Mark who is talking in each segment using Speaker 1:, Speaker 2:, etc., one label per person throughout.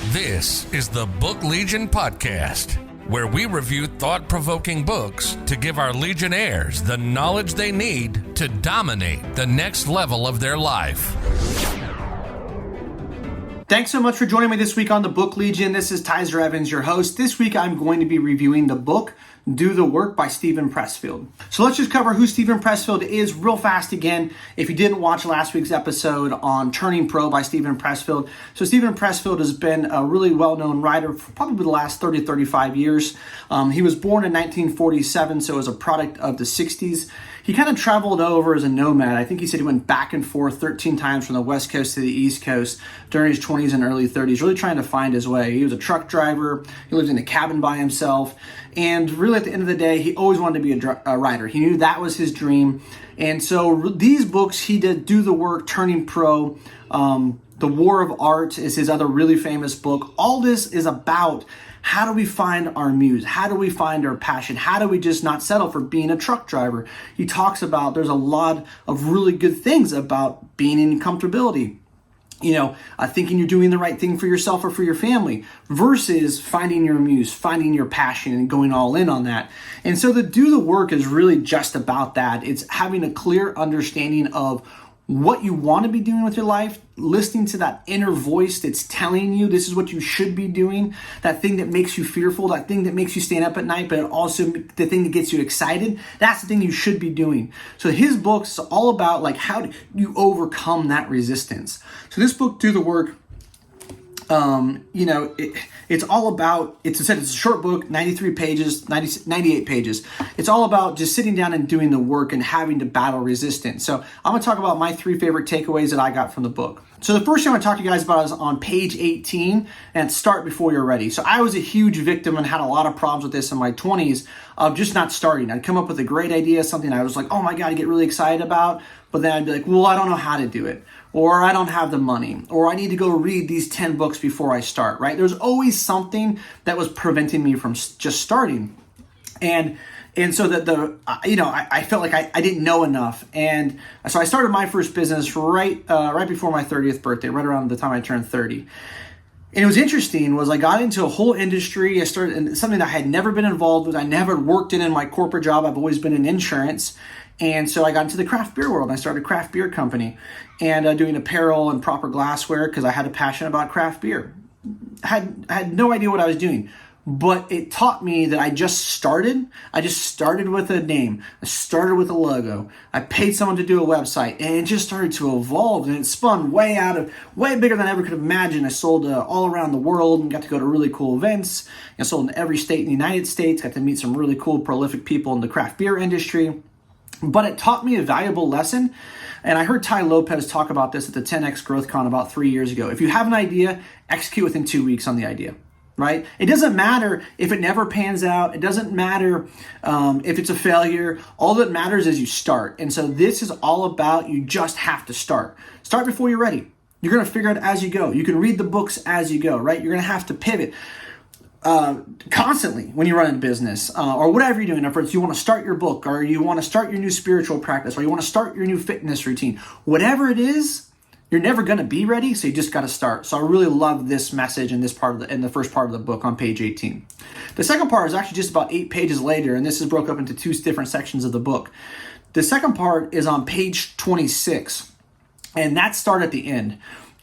Speaker 1: This is the Book Legion Podcast, where we review thought-provoking books to give our Legionnaires the knowledge they need to dominate the next level of their life.
Speaker 2: Thanks so much for joining me this week on the Book Legion. This is Tyser Evans, your host. This week I'm going to be reviewing the book Do the Work by Steven Pressfield. So let's just cover who Steven Pressfield is real fast again. If you didn't watch last week's episode on Turning Pro by Steven Pressfield. So Steven Pressfield has been a really well-known writer for probably the last 35 years. He was born in 1947, so as a product of the 60s. He kind of traveled over as a nomad. I think he said he went back and forth 13 times from the West Coast to the East Coast during his 20s and early 30s, really trying to find his way. He was a truck driver. He lived in a cabin by himself. And really at the end of the day, he always wanted to be a writer. He knew that was his dream. And so these books he did, Do the Work, Turning Pro, The War of Art is his other really famous book. All this is about how do we find our muse? How do we find our passion? How do we just not settle for being a truck driver? He talks about there's a lot of really good things about being in comfortability. Thinking you're doing the right thing for yourself or for your family versus finding your muse, finding your passion and going all in on that. And so the Do the Work is really just about that. It's having a clear understanding of what you want to be doing with your life, listening to that inner voice that's telling you this is what you should be doing, that thing that makes you fearful, that thing that makes you stand up at night, but also the thing that gets you excited. That's the thing you should be doing. So his book's all about how do you overcome that resistance. So this book, Do the Work, it's all about, it's a short book, 98 pages. It's all about just sitting down and doing the work and having to battle resistance. So I'm going to talk about my 3 favorite takeaways that I got from the book. So the first thing I want to talk to you guys about is on page 18, and start before you're ready. So I was a huge victim and had a lot of problems with this in my 20s of just not starting. I'd come up with a great idea, something I was like, oh my God, I get really excited about. But then I'd be like, well, I don't know how to do it. Or I don't have the money. Or I need to go read these 10 books before I start, right? There's always something that was preventing me from just starting. And so that I felt like I didn't know enough. And so I started my first business right before my 30th birthday, right around the time I turned 30. And it was interesting was I got into a whole industry. I started in something that I had never been involved with. I never worked in my corporate job. I've always been in insurance. And so I got into the craft beer world. I started a craft beer company and doing apparel and proper glassware because I had a passion about craft beer. I had no idea what I was doing, but it taught me that I just started with a name. I started with a logo. I paid someone to do a website, and it just started to evolve, and it spun way bigger than I ever could have imagined. I sold all around the world and got to go to really cool events. I sold in every state in the United States, got to meet some really cool, prolific people in the craft beer industry. But it taught me a valuable lesson. And I heard Ty Lopez talk about this at the 10X Growth Con about 3 years ago. If you have an idea, execute within 2 weeks on the idea, right? It doesn't matter if it never pans out. It doesn't matter if it's a failure. All that matters is you start. And so this is all about you just have to start. Start before you're ready. You're going to figure it as you go. You can read the books as you go, right? You're going to have to pivot constantly when you run a business or whatever you're doing. For instance, you want to start your book, or you want to start your new spiritual practice, or you want to start your new fitness routine. Whatever it is, you're never going to be ready, so you just got to start. So I really love this message in the first part of the book on page 18. The second part is actually just about 8 pages later, and this is broke up into 2 different sections of the book. The second part is on page 26, and that start at the end.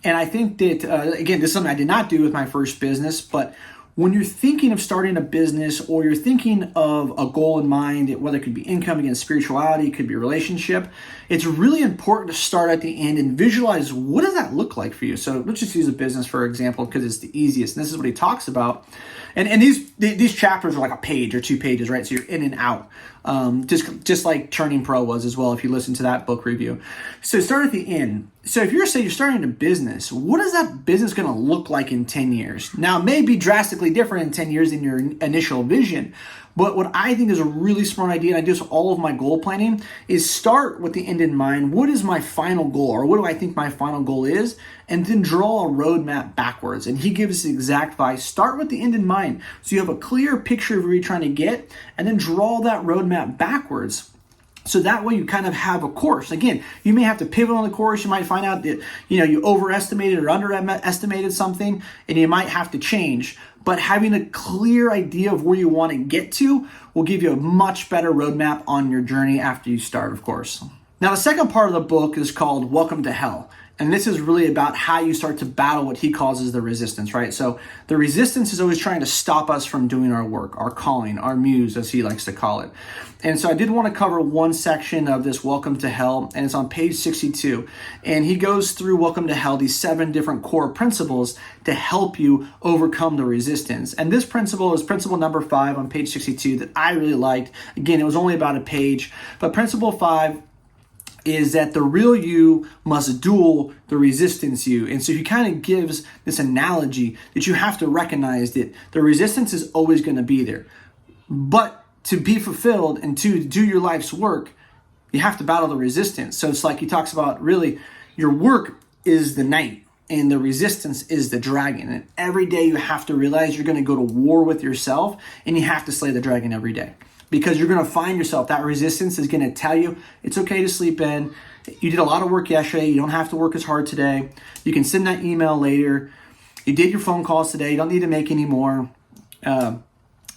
Speaker 2: And I think that, again, this is something I did not do with my first business, but when you're thinking of starting a business, or you're thinking of a goal in mind, whether it could be income, again, spirituality, it could be a relationship, it's really important to start at the end and visualize what does that look like for you. So let's just use a business for example, because it's the easiest. And this is what he talks about. And these chapters are like a page or 2 pages, right? So you're in and out, just like Turning Pro was as well, if you listen to that book review. So start at the end. So if you're starting a business, what is that business going to look like in 10 years? Now, it may be drastically different in 10 years than your initial vision, but what I think is a really smart idea, and I do this all of my goal planning, is start with the end in mind. What is my final goal, or what do I think my final goal is? And then draw a roadmap backwards. And he gives the exact advice. Start with the end in mind, so you have a clear picture of where you're trying to get, and then draw that roadmap backwards. So that way you kind of have a course. Again, you may have to pivot on the course. You might find out that, you overestimated or underestimated something, and you might have to change. But having a clear idea of where you want to get to will give you a much better roadmap on your journey after you start, of course. Now, the second part of the book is called Welcome to Hell. And this is really about how you start to battle what he calls as the resistance, right? So the resistance is always trying to stop us from doing our work, our calling, our muse, as he likes to call it. And so I did want to cover one section of this Welcome to Hell, and it's on page 62. And he goes through Welcome to Hell, these 7 different core principles to help you overcome the resistance. And this principle is principle number 5 on page 62 that I really liked. Again, it was only about a page, but principle 5 is that the real you must duel the resistance you. And so he kind of gives this analogy that you have to recognize that the resistance is always going to be there. But to be fulfilled and to do your life's work, you have to battle the resistance. So it's like he talks about, really, your work is the knight and the resistance is the dragon. And every day you have to realize you're going to go to war with yourself, and you have to slay the dragon every day. Because you're going to find yourself, that resistance is going to tell you it's okay to sleep in. You did a lot of work yesterday. You don't have to work as hard today. You can send that email later. You did your phone calls today. You don't need to make any more.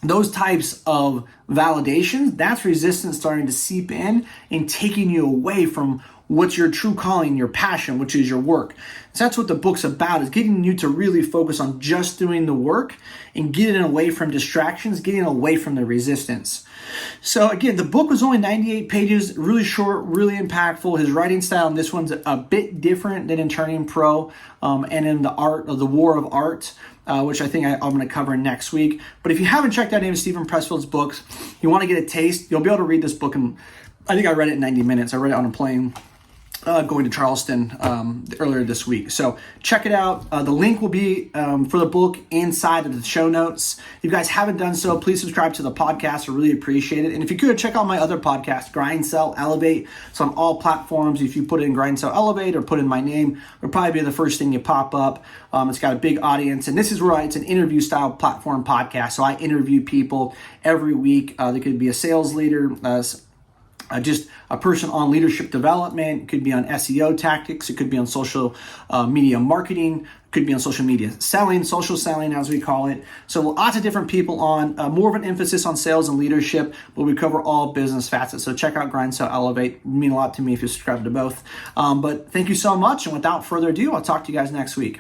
Speaker 2: Those types of validations, that's resistance starting to seep in and taking you away from what's your true calling, your passion, which is your work. So that's what the book's about, is getting you to really focus on just doing the work and getting away from distractions, getting away from the resistance. So again, the book was only 98 pages, really short, really impactful. His writing style in this one's a bit different than in Turning Pro and in the art of the War of Art, which I think I'm going to cover next week. But if you haven't checked out any of Steven Pressfield's books, you want to get a taste, you'll be able to read this book in, I think I read it in 90 minutes. I read it on a plane going to Charleston earlier this week. So check it out. The link will be for the book inside of the show notes. If you guys haven't done so, please subscribe to the podcast. I really appreciate it. And if you could, check out my other podcast, Grind, Sell, Elevate. It's on all platforms. If you put in Grind, Sell, Elevate or put in my name, it'll probably be the first thing you pop up. It's got a big audience. And this is where it's an interview style platform podcast. So I interview people every week. They could be a sales leader, just a person on leadership development. It could be on SEO tactics. It could be on social media marketing. It could be on social media selling, social selling as we call it. So lots of different people on, more of an emphasis on sales and leadership, but we cover all business facets. So check out Grind, Sell, Elevate. It would mean a lot to me if you subscribe to both. But thank you so much. And without further ado, I'll talk to you guys next week.